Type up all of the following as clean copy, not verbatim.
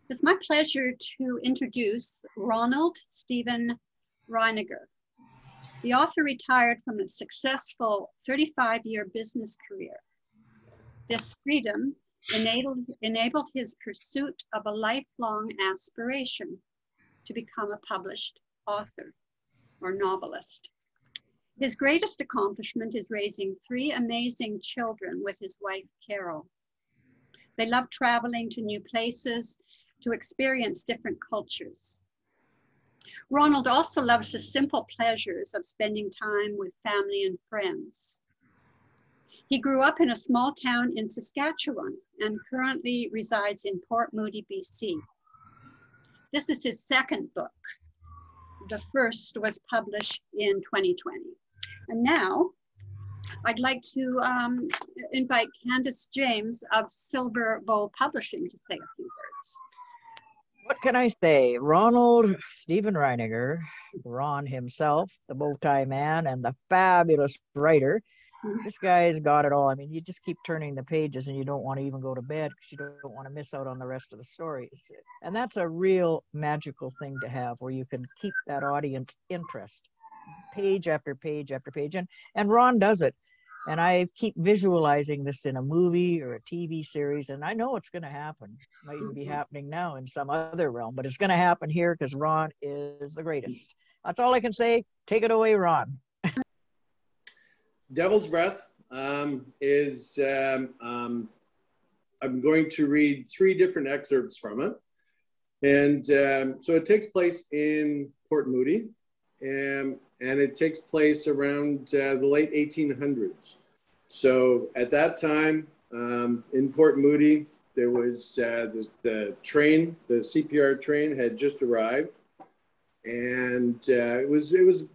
It's my pleasure to introduce Ronald Stephen Reiniger. The author retired from a successful 35-year business career. This freedom enabled his pursuit of a lifelong aspiration to become a published author or novelist. His greatest accomplishment is raising 3 amazing children with his wife, Carol. They love traveling to new places to experience different cultures. Ronald also loves the simple pleasures of spending time with family and friends. He grew up in a small town in Saskatchewan and currently resides in Port Moody, BC. This is his second book. The first was published in 2020. And now I'd like to invite Candace James of Silver Bow Publishing to say a few words. What can I say? Ronald Stephen Reiniger, Ron himself, the bow-tie man and the fabulous writer. This guy's got it all. I mean, you just keep turning the pages and you don't want to even go to bed because you don't want to miss out on the rest of the story. And that's a real magical thing to have, where you can keep that audience interest page after page after page. And Ron does it. And I keep visualizing this in a movie or a TV series, and I know it's going to happen. It might even be happening now in some other realm, but it's going to happen here because Ron is the greatest. That's all I can say. Take it away, Ron. Devil's Breath is, I'm going to read 3 different excerpts from it. And so it takes place in Port Moody, and it takes place around the late 1800s. So at that time in Port Moody, there was the train, the CPR train had just arrived. And it was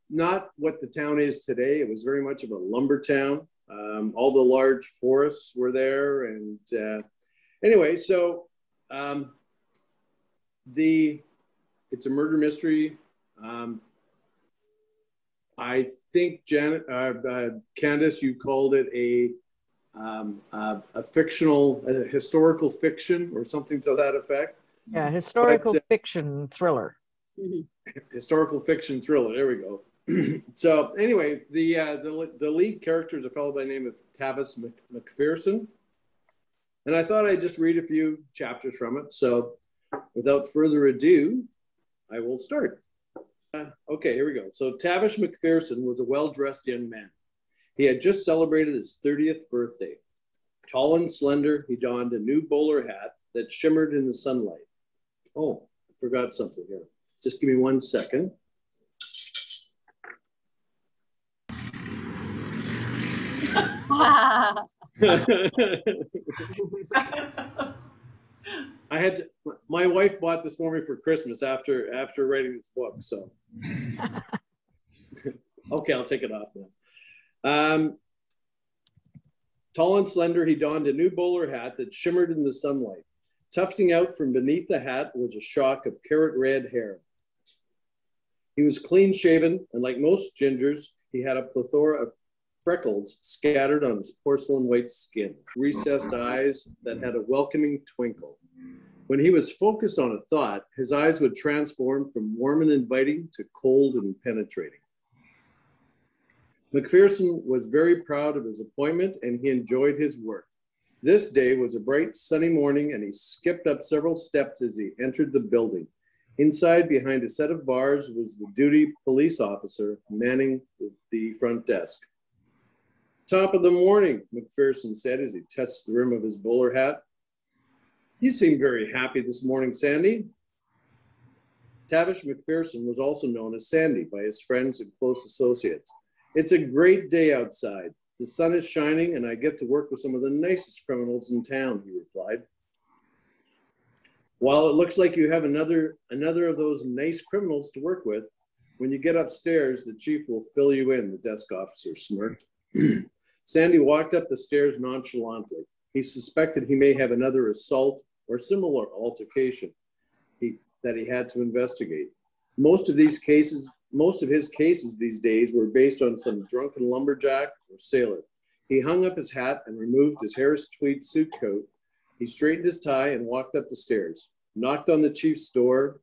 not what the town is today. It was very much of a lumber town. All the large forests were there. And anyway, so it's a murder mystery. I think Candace, you called it a historical fiction or something to that effect. Yeah, historical fiction thriller. Historical fiction thriller. There we go. So anyway, the lead character is a fellow by the name of Tavis McPherson, and I thought I'd just read a few chapters from it. So without further ado, I will start. Okay, here we go. So Tavish McPherson was a well-dressed young man. He had just celebrated his 30th birthday. Tall and slender, he donned a new bowler hat that shimmered in the sunlight. Oh, I forgot something here. Just give me 1 second. My wife bought this for me for Christmas after writing this book, so. Okay, I'll take it off now. Tall and slender, he donned a new bowler hat that shimmered in the sunlight. Tufting out from beneath the hat was a shock of carrot red hair. He was clean shaven, and like most gingers, he had a plethora of freckles scattered on his porcelain white skin, recessed eyes that had a welcoming twinkle. When he was focused on a thought, his eyes would transform from warm and inviting to cold and penetrating. McPherson was very proud of his appointment, and he enjoyed his work. This day was a bright, sunny morning, and he skipped up several steps as he entered the building. Inside, behind a set of bars, was the duty police officer manning the front desk. "Top of the morning," McPherson said as he touched the rim of his bowler hat. "You seem very happy this morning, Sandy." Tavish McPherson was also known as Sandy by his friends and close associates. "It's a great day outside. The sun is shining and I get to work with some of the nicest criminals in town," he replied. "While it looks like you have another of those nice criminals to work with, when you get upstairs, the chief will fill you in," the desk officer smirked. Sandy walked up the stairs nonchalantly. He suspected he may have another assault or similar altercation that he had to investigate. Most of his cases these days were based on some drunken lumberjack or sailor. He hung up his hat and removed his Harris tweed suit coat He straightened his tie and walked up the stairs, knocked on the chief's door.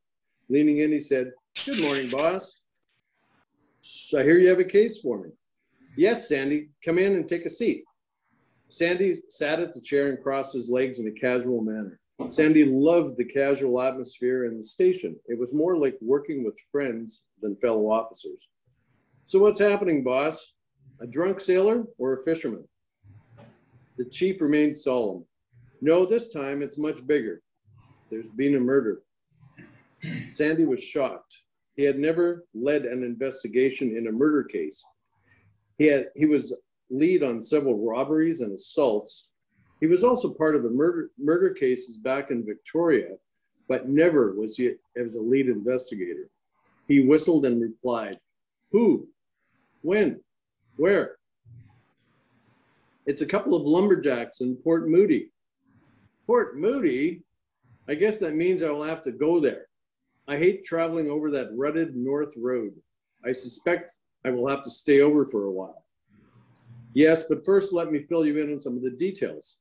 Leaning in, he said, "Good morning, boss. I hear you have a case for me." "Yes, Sandy, come in and take a seat." Sandy sat at the chair and crossed his legs in a casual manner. Sandy loved the casual atmosphere in the station. It was more like working with friends than fellow officers. "So what's happening, boss? A drunk sailor or a fisherman?" The chief remained solemn. "No, this time it's much bigger. There's been a murder." Sandy was shocked. He had never led an investigation in a murder case. He was lead on several robberies and assaults. He was also part of the murder cases back in Victoria, but never was he as a lead investigator. He whistled and replied, "Who? When? Where?" "It's a couple of lumberjacks in Port Moody." "Port Moody? I guess that means I will have to go there. I hate traveling over that rutted north road. I suspect I will have to stay over for a while." "Yes, but first let me fill you in on some of the details.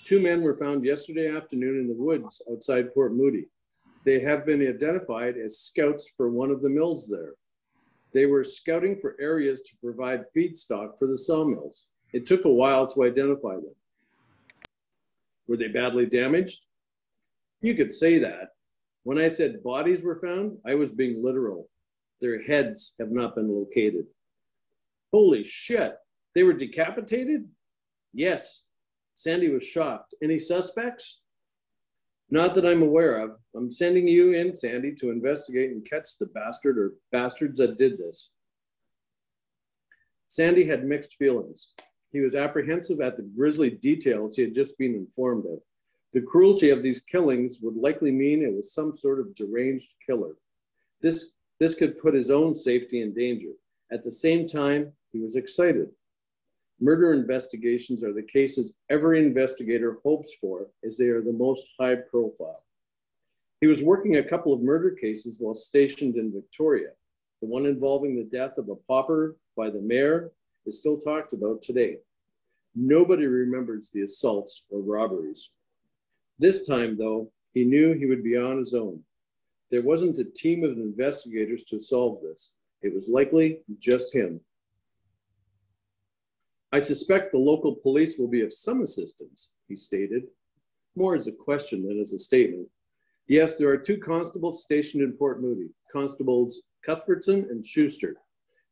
2 men were found yesterday afternoon in the woods outside Port Moody. They have been identified as scouts for one of the mills there. They were scouting for areas to provide feedstock for the sawmills. It took a while to identify them." "Were they badly damaged?" "You could say that. When I said bodies were found, I was being literal. Their heads have not been located." "Holy shit, they were decapitated?" "Yes." Sandy was shocked. "Any suspects?" "Not that I'm aware of. I'm sending you in, Sandy, to investigate and catch the bastard or bastards that did this." Sandy had mixed feelings. He was apprehensive at the grisly details he had just been informed of. The cruelty of these killings would likely mean it was some sort of deranged killer. This could put his own safety in danger. At the same time, he was excited. Murder investigations are the cases every investigator hopes for, as they are the most high profile. He was working a couple of murder cases while stationed in Victoria. The one involving the death of a pauper by the mayor is still talked about today. Nobody remembers the assaults or robberies. This time, though, he knew he would be on his own. There wasn't a team of investigators to solve this. It was likely just him. "I suspect the local police will be of some assistance," he stated, more as a question than as a statement. "Yes, there are 2 constables stationed in Port Moody, Constables Cuthbertson and Schuster.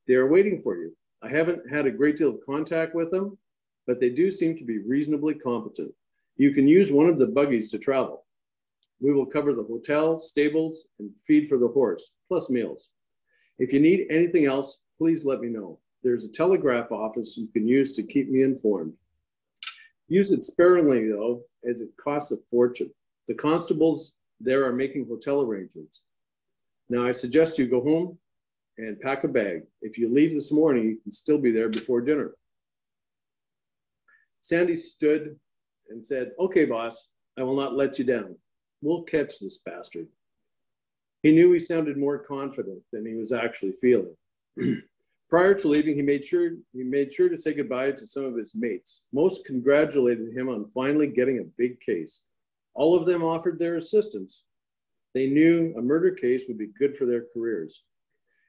They are waiting for you. I haven't had a great deal of contact with them, but they do seem to be reasonably competent. You can use one of the buggies to travel. We will cover the hotel, stables, and feed for the horse, plus meals. If you need anything else, please let me know. There's a telegraph office you can use to keep me informed. Use it sparingly, though, as it costs a fortune. The constables there are making hotel arrangements. Now, I suggest you go home and pack a bag. If you leave this morning, you can still be there before dinner." Sandy stood and said, "Okay, boss, I will not let you down. We'll catch this bastard." He knew he sounded more confident than he was actually feeling. Prior to leaving, he made sure to say goodbye to some of his mates. Most congratulated him on finally getting a big case. All of them offered their assistance. They knew a murder case would be good for their careers.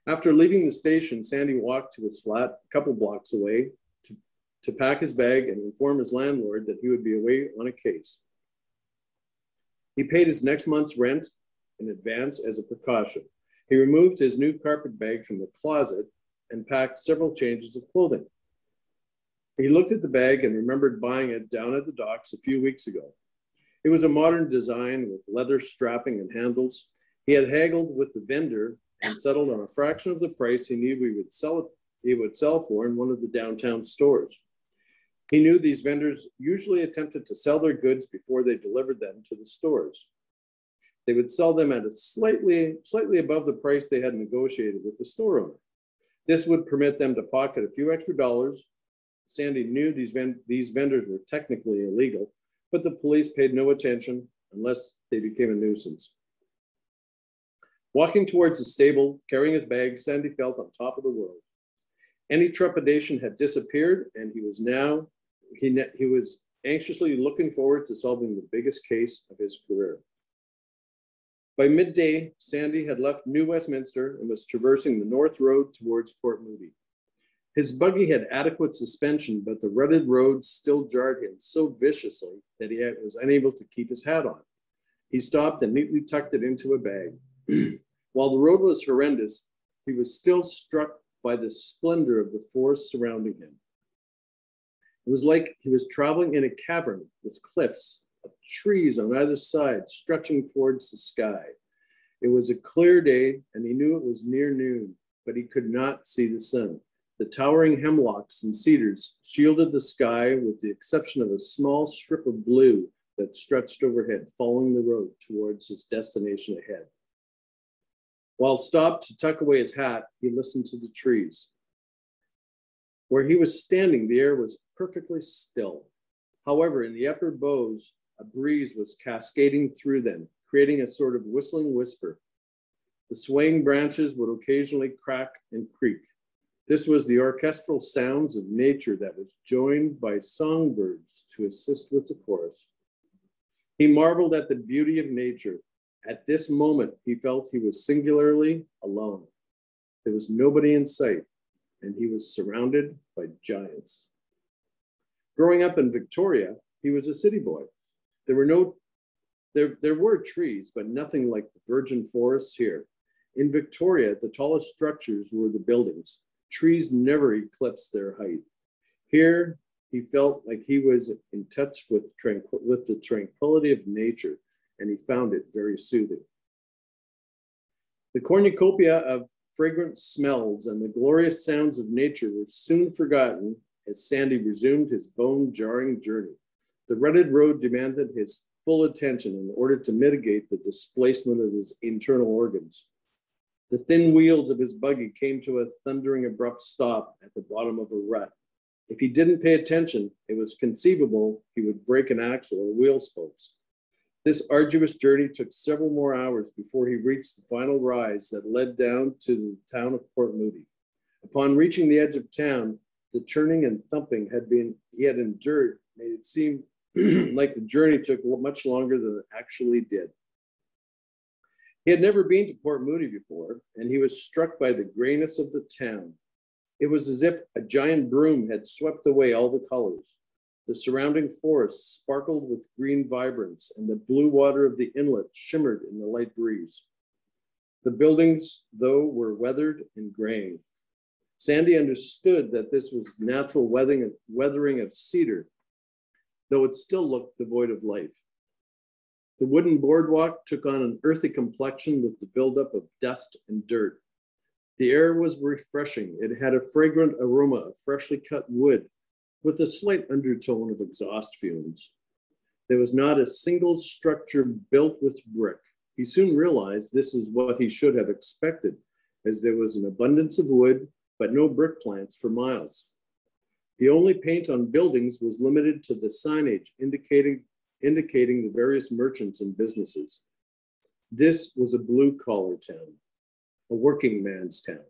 After leaving the station, Sandy walked to his flat a couple blocks away to pack his bag and inform his landlord that he would be away on a case. He paid his next month's rent in advance as a precaution. He removed his new carpet bag from the closet and packed several changes of clothing. He looked at the bag and remembered buying it down at the docks a few weeks ago. It was a modern design with leather strapping and handles. He had haggled with the vendor and settled on a fraction of the price he knew he would sell for in one of the downtown stores. He knew these vendors usually attempted to sell their goods before they delivered them to the stores. They would sell them at a slightly above the price they had negotiated with the store owner. This would permit them to pocket a few extra dollars. Sandy knew these vendors were technically illegal, but the police paid no attention unless they became a nuisance. Walking towards the stable, carrying his bag, Sandy felt on top of the world. Any trepidation had disappeared, and he was anxiously looking forward to solving the biggest case of his career. By midday, Sandy had left New Westminster and was traversing the North Road towards Port Moody. His buggy had adequate suspension, but the rutted road still jarred him so viciously that he was unable to keep his hat on. He stopped and neatly tucked it into a bag. While the road was horrendous, he was still struck by the splendor of the forest surrounding him. It was like he was traveling in a cavern with cliffs of trees on either side stretching towards the sky. It was a clear day, and he knew it was near noon, but he could not see the sun. The towering hemlocks and cedars shielded the sky with the exception of a small strip of blue that stretched overhead, following the road towards his destination ahead. While stopped to tuck away his hat, he listened to the trees. Where he was standing, the air was perfectly still. However, in the upper boughs, a breeze was cascading through them, creating a sort of whistling whisper. The swaying branches would occasionally crack and creak. This was the orchestral sounds of nature that was joined by songbirds to assist with the chorus. He marveled at the beauty of nature. At this moment, he felt he was singularly alone. There was nobody in sight, and he was surrounded by giants. Growing up in Victoria, he was a city boy. There were trees, but nothing like the virgin forests here. In Victoria, the tallest structures were the buildings. Trees never eclipsed their height. Here, he felt like he was in touch with the tranquility of nature, and he found it very soothing. The cornucopia of fragrant smells and the glorious sounds of nature were soon forgotten as Sandy resumed his bone-jarring journey. The rutted road demanded his full attention in order to mitigate the displacement of his internal organs. The thin wheels of his buggy came to a thundering abrupt stop at the bottom of a rut. If he didn't pay attention, it was conceivable he would break an axle or wheel spokes. This arduous journey took several more hours before he reached the final rise that led down to the town of Port Moody. Upon reaching the edge of town, the churning and thumping he had endured made it seem like the journey took much longer than it actually did. He had never been to Port Moody before, and he was struck by the grayness of the town. It was as if a giant broom had swept away all the colors. The surrounding forest sparkled with green vibrance, and the blue water of the inlet shimmered in the light breeze. The buildings, though, were weathered and graying. Sandy understood that this was natural weathering of cedar, though it still looked devoid of life. The wooden boardwalk took on an earthy complexion with the buildup of dust and dirt. The air was refreshing. It had a fragrant aroma of freshly cut wood with a slight undertone of exhaust fumes. There was not a single structure built with brick. He soon realized this is what he should have expected, as there was an abundance of wood, but no brick plants for miles. The only paint on buildings was limited to the signage indicating the various merchants and businesses. This was a blue-collar town, a working man's town.